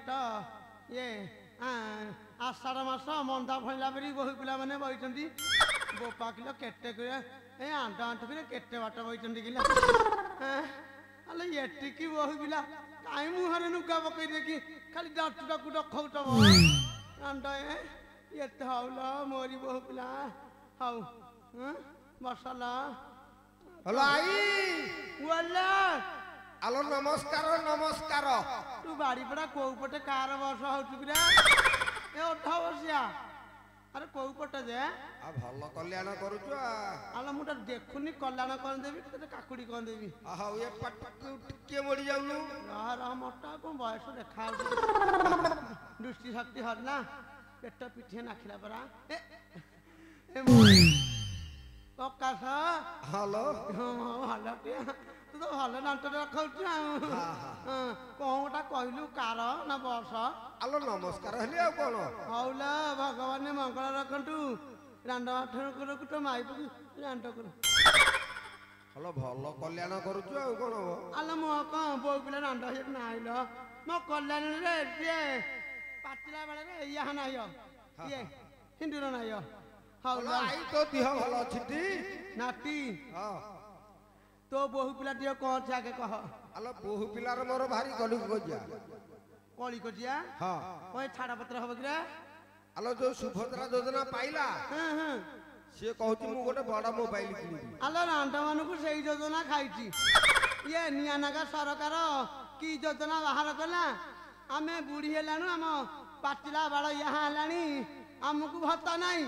ତ ଇଏ ଆଷାଢ଼ ମାସ ମନ୍ଦା ଫଳିଲା ପରି ବହୁ ପିଲାମାନେ ବଇଛନ୍ତି ବୋପା କିଲୋ କେତେ ଏ ଆଣ୍ଟ ଆଣ୍ଟ କିରେ କେତେ ବାଟ ବଇଛନ୍ତି କିଲୋ ହେଲେ ଏଠିକି ବହୁ ପିଲା କାହିଁ ମୁହଁରେ ନୁଗା ପକେଇ ଦେଇକି ଖାଲି ଡାକୁ ଡଖଉଥବ ଆଣ୍ଟ ଏତେ ହଉଲ ମୋରି ବହୁ ପିଲା ହଉ ମସଲା ହ୍ୟାଲୋ ଆଇ ବୋଲା ଆଲୋ ନମସ୍କାର ନମସ୍କାର ତୁ ବାଡ଼ି ପଡ଼ା କୋଉ ପଟେ କାର ବର୍ଷ ହଉଛୁ କିରେ ଏ 18 ବର୍ଷିଆ ଆରେ କୋଉ ପଟେ ଯେ ଭଲ କଲ୍ୟାଣ କରୁଛୁ ଆଲୋ ମୁଁ ତ ଦେଖୁନି କଲ୍ୟାଣ କଣ ଦେବି ତତେ କାକୁଡି କଣ ଦେବି ହଉ ଏ ପାଟକୁ ଟିକେ ମୋଡ଼ି ଯାଉନୁ ରହ ମୋଟା କଣ ବୟସ ଦେଖା ଦୃଷ୍ଟି ଶକ୍ତି ହରିଲା ପେଟ ପିଠିଏ ନାଖିଲା ପରା ପ୍ରକାଶ ହ୍ୟାଲୋ ଭଲ ତୁ ତ ଭଲ ନାଟରେ ରଖାଉଛୁ ଆଉ କଣ ଗୋଟା କହିଲୁ କାର ନା ବସ ଆଲୋ ନମସ୍କାର ହେଲି ଆଉ କଣ ହଉଲା ଭଗବାନ ମଙ୍ଗଳ ରଖନ୍ତୁ ରାଣ୍ଡ ରଖୁ ତ ମାଇପକୁ ରାଣ୍ଡ କରୁ ହଲୋ ଭଲ କଲ୍ୟାଣ କରୁଛୁ ଆଉ କଣ ଆଲୋ ମୋ କଣ ବୋଉ ପିଲା ରାଣ୍ଡ ହେଇ ନାଇଲ ମୋ କଲ୍ୟାଣରେ କିଏ ପାଚିଲା ବେଳରେ ଇୟା ନାହିଁ କିଏ ହିନ୍ଦୁର ନାହିଁ ହଉଲା ଆଇ ତୋ ଦେହ ଭଲ ଅଛି ଟି ନାତି ତୋ ବୋହୁ ପିଲା ଟିକେ କଣ ଅଛି ଆଗେ କହ ଆଲୋ ବୋହୁ ପିଲାର ମୋର ଭାରି କଲି କଜିଆ କଳି କଜିଆ କଣ ଛାଡ ପତ୍ର ହବ କିରେ ଆଲୋ ଯୋଉ ସୁଭଦ୍ରା ଯୋଜନା ପାଇଲା ସିଏ କହୁଛି ମୁଁ ଗୋଟେ ବଡ ମୋବାଇଲ କିଣିବି ଆଲୋ ରାଣ୍ଡ ମାନଙ୍କୁ ସେଇ ଯୋଜନା ଖାଇଛି ଇଏ ନିଆନାଗା ସରକାର କି ଯୋଜନା ବାହାର କଲା ଆମେ ବୁଢୀ ହେଲାଣୁ ଆମ ପାଚିଲା ବାଳ ଇହା ହେଲାଣି ଆମକୁ ଭତ୍ତା ନାହିଁ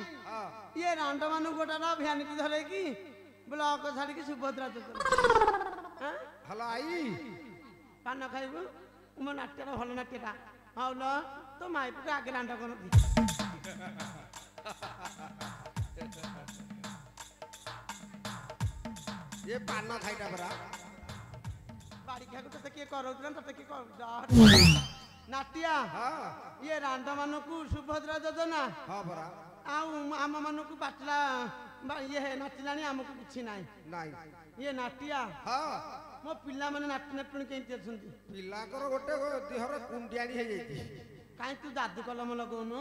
ଇଏ ରାଣ୍ଡ ମାନଙ୍କୁ ଗୋଟେ ଭ୍ୟାନିଟି ଧରେଇକି ବ୍ଲକ ଛାଡ଼ିକି ସୁଭଦ୍ରା ଯୋଜନା ହ୍ୟାଲୋ ଆଇ ପାନ ଖାଇବୁ ମୋ ନାଟ୍ୟଟା ଭଲ ନାଟ୍ୟଟା ହଉଲ ତୋ ମାଇପଟେ ଆଗେ ରାଣ୍ଡ କରନ୍ତି ଏ ପାନ ଖାଇଟା ପରା ବାଡ଼ି ଖାଇକୁ ତତେ କିଏ କରଉଥିଲା ତତେ କିଏ ନାଟିଆ ଇଏ ରାଣ୍ଡ ମାନଙ୍କୁ ସୁଭଦ୍ରା ଯୋଜନା ପରା ଆଉ ଆମ ମାନଙ୍କୁ ପାଟିଲା ଇଏ ନାଚିଲାଣି ଆମକୁ କିଛି ନାହିଁ ଇଏ ନାଟିଆ ମୋ ପିଲାମାନେ ନାଟି ନାଟୁଣି କେମିତି ଅଛନ୍ତି ପିଲାଙ୍କର ଗୋଟେ ଦେହର କୁଣ୍ଡିଆଣି ହେଇଯାଇଛି କାହିଁ ତୁ ଯାଦୁ କଲମ ଲଗଉନୁ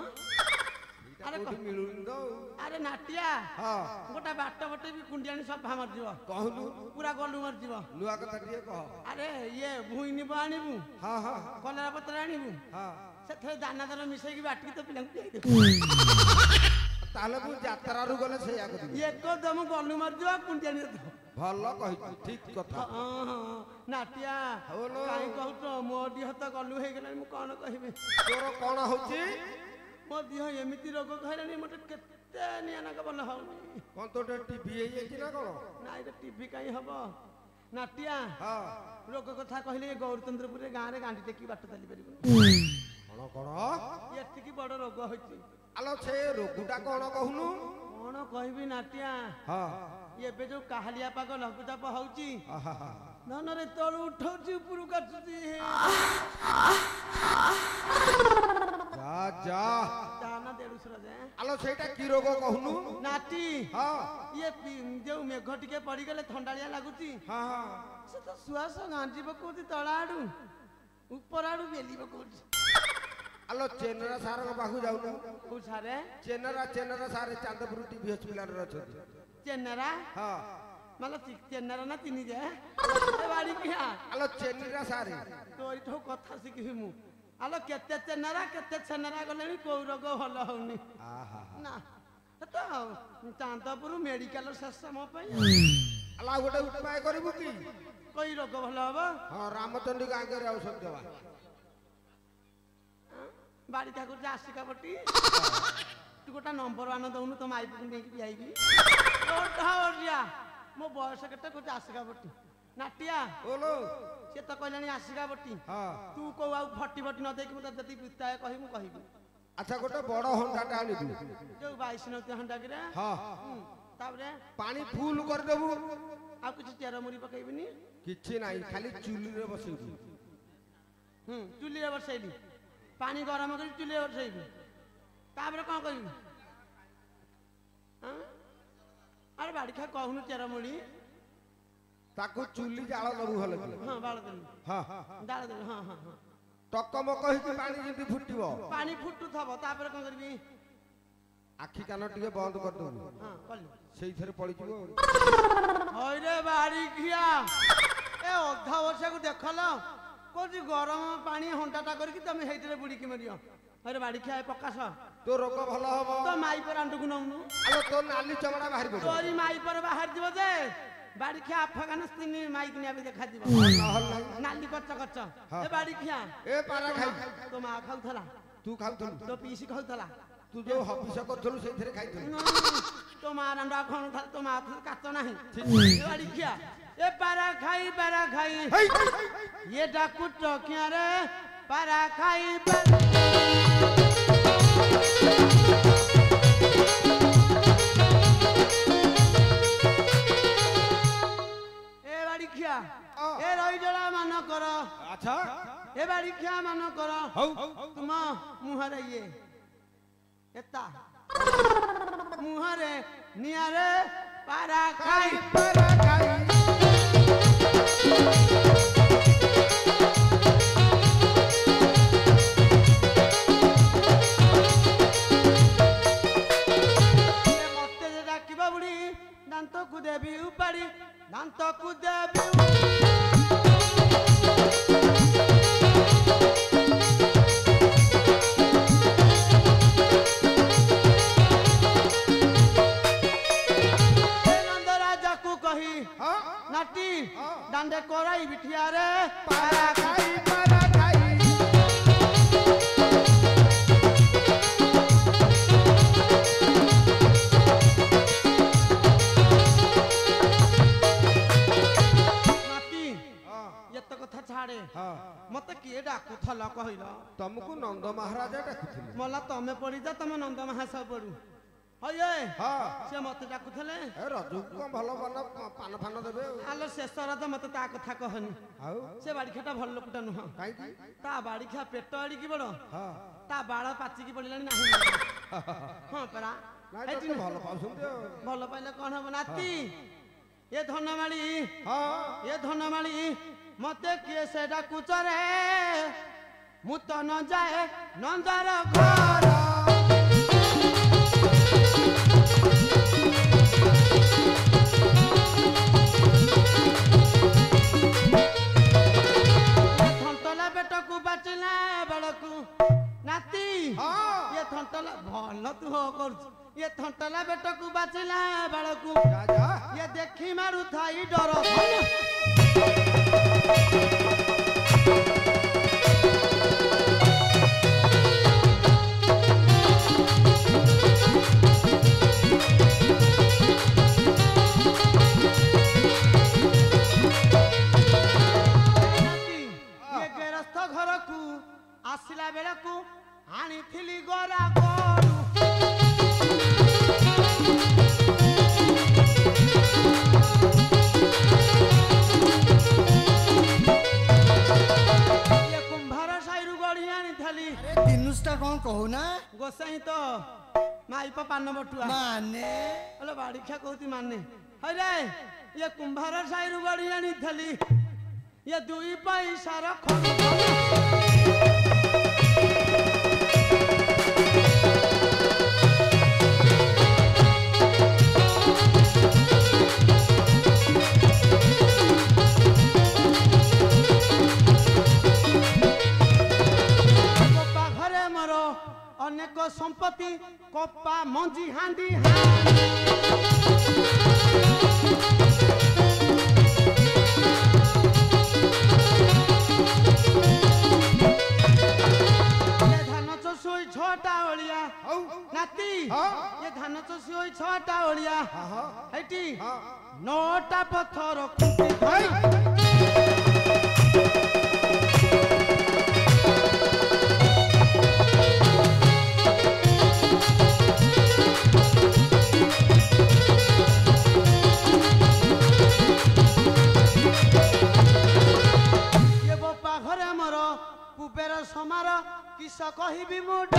ମିଳୁନି ତ ଆରେ ନାଟିଆ ଗୋଟେ ବାଟ ବଟେ ବି କୁଣ୍ଡିଆଣି ସଫା ମରିଯିବ କହୁନୁ ପୁରା ଗଲୁ ମରିଯିବ ନୂଆ କଥା ଟିକେ କହ ଆରେ ଇଏ ଭୁଇଁ ନିବ ଆଣିବୁ କଲରା ପତ୍ର ଆଣିବୁ ସେଥିରେ ଦାନାଦାର ମିଶେଇକି ବାଟିକି ତ ପିଲାଙ୍କୁ ଦେଇଦେବୁ ତାହେଲେ ମୁଁ ଯାତ୍ରାରୁ ଗଲେ ସେଇଆ କରିବି ଏକଦମ ଗଲୁ ମରିଯିବ କୁଣ୍ଡିଆଣି ଭଲ କହିଛୁ ଠିକ କଥା ନାଟିଆ କାହିଁ କହୁଛ ମୋ ଦେହ ତ ଗଲୁ ହେଇଗଲାଣି ମୁଁ କଣ କହିବି ତୋର କଣ ହଉଛି ମୋ ଦେହ ଏମିତି ରୋଗ ଖାଇଲାଣି ମତେ କେତେ ନିଆନାକ ଭଲ ହଉନି କଣ ତୋ ଟିଭି ହେଇଯାଇଛି ନା କଣ ନାଇଁ ଟିଭି କାହିଁ ହବ ନାଟିଆ ରୋଗ କଥା କହିଲେ ଗୌରଚନ୍ଦ୍ରପୁରରେ ଗାଁରେ ଗାଣ୍ଡି ଟେକି ବାଟ ଚାଲି ପାରିବୁନି କଣ ଏତିକି ବଡ ରୋଗ ହଉଛି ଆଲୋ ସେ ରୋଗଟା କଣ କହୁନୁ କଣ କହିବି ନାଟିଆ ଏବେ ଯୋଉ କାହାଲିଆ ପାଗ ଲଘୁଚାପ ହଉଛି ଧନରେ ତଳୁ ଉଠଉଛି ଉପରୁ କାଟୁଛି ଆଲୋ ସେଇଟା କି ରୋଗ କହୁନୁ ନାଟି ଇଏ ଯୋଉ ମେଘ ଟିକେ ପଡିଗଲେ ଥଣ୍ଡାଳିଆ ଲାଗୁଛି ସେ ତ ଶ୍ୱାସ ଗାଞ୍ଜି ପକଉଛି ତଳ ଆଡୁ ଉପର ଆଡୁ ବେଲି ପକଉଛି ଆଲୋ ଚେନରା ସାରଙ୍କ ପାଖକୁ ଯାଉନୁ କୋଉ ସାରେ ଚେନରା ସାରେ ଚାନ୍ଦପୁର ଟିଭି ହସ୍ପିଟାଲରେ ଅଛନ୍ତି ଚେନରା ମାନେ ଚେନରା ନା ଚିନି ଯେ ବାଡ଼ି କିଆ ଆଲୋ ଚେନରା ସାରେ ତୋରିଠୁ କଥା ଶିଖିବି ମୁଁ ଆଲୋ କେତେ ଚେନରା କେତେ ଛେନରା ଗଲେଣି କୋଉ ରୋଗ ଭଲ ହଉନି ନା ତ ଚାନ୍ଦପୁର ମେଡିକାଲ ଶେଷ ମୋ ପାଇଁ ଆଲୋ ଗୋଟେ ଉପାୟ କରିବୁ କି କୋଇ ରୋଗ ଭଲ ହବ ରାମଚଣ୍ଡୀ ଗାଁରେ ଔଷଧ ଦେବା ବାଡ଼ି ଠାକୁର ଆସିକା ପଟି ତୁ ଗୋଟେ ନମ୍ବର ଆନ ଦଉନୁ ତୋ ମାଇପକୁ ନେଇକି ଯାଇବି ମୋ ବୟସ କେତେ କହୁଛି ଆସିକା ପଟି ନାଟିଆ ସେ ତ କହିଲାଣି ଆସିକା ପଟି ତୁ କୋଉ ଆଉ ଫଟି ନ ଦେଇକି ମତେ ଯଦି ବିତାୟ କହିବୁ କହିବି ଆଚ୍ଛା ଗୋଟେ ବଡ ହଣ୍ଡାଟା ଆଣିବୁ ଯୋଉ 22 ନଉତି ହଣ୍ଡାକିରେ ତାପରେ ପାଣି ଫୁଲ କରିଦେବୁ ଆଉ କିଛି ଚେରମୁରି ପକେଇବିନି କିଛି ନାହିଁ ଖାଲି ଚୁଲିରେ ବସେଇବୁ ଚୁଲିରେ ବସେଇଲି ପାଣି ଗରମ କରି ଚୁଲିରେ ବସେଇବି ତାପରେ କଣ କରିବି ଆରେ ବାଡ଼ି ଖା କହୁନୁ ଚେରମୁଳି ତାକୁ ଚୁଲି ଜାଳ ଦବୁ ଭଲ ବାଳ ଦେଲି ଜାଳ ଦେଲି ଟକମକ ହେଇକି ପାଣି ଯେମିତି ଫୁଟିବ ପାଣି ଫୁଟୁଥବ ତାପରେ କଣ କରିବି ଆଖି କାନ ଟିକେ ବନ୍ଦ କରିଦବୁ ହଁ କଲି ସେଇଥିରେ ପଡିଯିବ ହଇରେ ବାଡ଼ି ଖିଆ ଏ ଅଧା ବର୍ଷକୁ ଦେଖଲ କହୁଛି ଗରମ ପାଣି ହଣ୍ଡାଟା କରିକି ତମେ ହେଇଥିରେ ବୁଡ଼ିକି ମରିବ ହଇରେ ବାଡ଼ି ଖିଆ ଏ ପ୍ରକାଶ ତୋ ରୋଗ ଭଲ ହବ ତ ମାଇ ପରେ ଆଣ୍ଟୁକୁ ନଉନୁ ଆଲୋ ତୋ ନାଲି ଚମଡ଼ା ବାହାରି ପଡିବ ତୋରି ମାଇ ପରେ ବାହାରିଯିବ ଯେ ବାଡ଼ି ଖିଆ ଆଫଗାନିସ୍ତାନ ମାଇକି ନିଆ ବି ଦେଖାଯିବ ନାଲି କଚ କଚ ଏ ବାଡ଼ି ଖିଆ ଏ ପାରା ଖାଇ ତୋ ମା ଖାଉଥିଲା ତୁ ଖାଉଥିଲୁ ତୋ ପିଇସି ଖାଉଥିଲା ତୁ ଯୋଉ ହବିଷ କରୁଥିଲୁ ସେଇଥିରେ ଖାଇଥିଲୁ ତୋ ମା ରାଣ୍ଡା ଖାଉନଥିଲା ତୋ ମା କାଚ ନାହିଁ ଏ ବାଡ଼ି ଖିଆ ଏ ପାରା ଖାଇ ଇଏ ଡାକୁଛ କିଆ ରେ ପାରା ଖାଇ ଏ ବାଡ଼ି ଖିଆ ଏ ରହିଜଳା ମାନ କର ଆଚ୍ଛା ଏ ବାଡ଼ି ଖିଆ ମାନ କର ତୁମ ମୁହଁରେ ଇଏ ଏତା ମୁହଁରେ ନିଆରେ ପାରା ଖାଇ ମତେ ଯେ ଡାକିବ ବୁଢ଼ୀ ଦାନ୍ତକୁ ଦେବି ଉପାଡ଼ି ଦାନ୍ତକୁ ଦେବି नाटी डांडे कोराई बिठिया रे पारा खाई नाटी ये तो कथा छाड़े मते किए डाकुथला कहिला तुमको नंद महाराजा डाकुथिले मला तमे पड़ी जा तमे नंद महाशय पड़ू हये से मते डाकुथले ए रजू को भलो बन पान फान देबे आलो शेषर तो मते ता कथा कहनी आउ से बाड़ीखाटा भल लोकटा नुह काई की ता बाड़ीखा पेट आड़ी की बड़ ता बाळ पाची की पड़िलानी नाही हां परा नाइ तो भलो पाउसुंते भल पाइले कोन हो नाती ये धनमाली ये धनमाली मते किए से डाकुचरे मु तो न जाए नंदर घर बेटकू बचला बड़कू नाती ये थंटला भल तू हो कर ये थंटला बेटकू बचला बड़कू ये देखी मारू थाई डर आसिला बेलकू आनी थिली गोरा गोरू ये कुंभार साइरु गड़ी आनी थली दिनुसटा कौन कहू ना गोसाई तो माइप पान बटुआ माने हेलो बाड़ीखा कहती माने हरे ये कुंभार साइरु गड़ी आनी थली ये दुई पैसा रख घरे मर अनेक संपत्ति कपा मंजी हांडी छटा ओलिया नाती ये धान चोसी होई छटा ओलिया एटी नौटा पत्थर खुंटी ये बोपा घरे मर कुबेर समार किस कहिबी मुड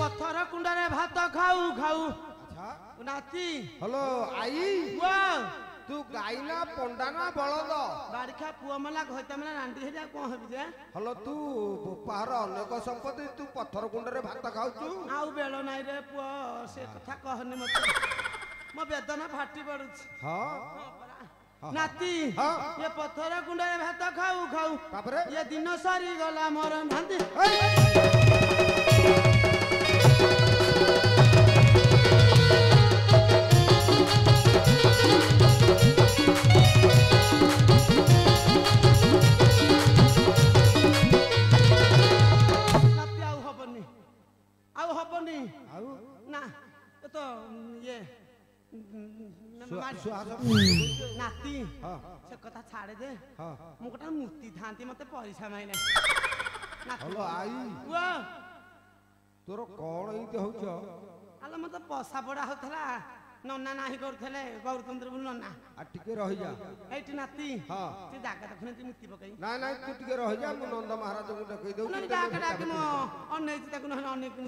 पत्थर कुंडरे भात खाऊ खाऊ ନାତି ହ୍ୟାଲୋ ଆଇ ପୁଅ ତୁ ଗାଈ ନା ପଣ୍ଡା ନା ବଳଦ? ବାରିଖା ପୁଅ ମଲା ଘଇତା ମଲା ରାଣ୍ଡି ହେରି ଆଉ କଣ ହେବି ଯେ? ହ୍ୟାଲୋ ତୁ ବୋପାର ଅନେକ ସମ୍ପତ୍ତି ତୁ ପଥର କୁଣ୍ଡରେ ଭାତ ଖାଉଛୁ। ଆଉ ବେଳ ନାଇଁ ରେ ପୁଅ ସେ କଥା କହନି ମତେ ମୋ ବେଦନା ଫାଟି ପଡୁଛି। ହଁ ନାତି ହଁ। ଏ ପଥର କୁଣ୍ଡରେ ଭାତ ଖାଉ ଖାଉ ତାପରେ ଏ ଦିନ ସରିଗଲା ମୋର ନାତି। ନାତି ଆଉ ହବନି ଆଉ ହବନି ଆଉ ନା ଏ ତ ଇଏ ନାତି ହଁ ସେ କଥା ଛାଡେ ଦେ ହଁ ମୁଁ ଗୋଟେ ମୂର୍ତ୍ତି ଥାନ୍ତି ମତେ ପଇସା ମାଇଲେ ହ୍ୟାଲୋ ଆଇ ପୁଅ ତୋର କଣ ଏମିତି ହଉଛ? ଆଲୋ ମତେ ପଶା ପଡା ହଉଥିଲା ନନା ନାହିଁ କରୁଥିଲେ ଗୌରଚନ୍ଦ୍ର ବୋଲି ନନା ଆଉ ଟିକେ ରହିଯା। ଏଇଠି ନାତି ହଁ ସେ ଜାଗା ଦେଖୁନ ମୂର୍ତ୍ତି ପକେଇ ନାଇଁ ନାଇଁ ତୁ ଟିକେ ରହିଯା ମୁଁ ନନ୍ଦ ମହାରାଜଙ୍କୁ ଡକେଇ ଦଉଛି। ଜାଗା ଡାକି ମୁଁ ଅନେଇଛି ତାକୁ ନହେଲେ ଅନେଇକି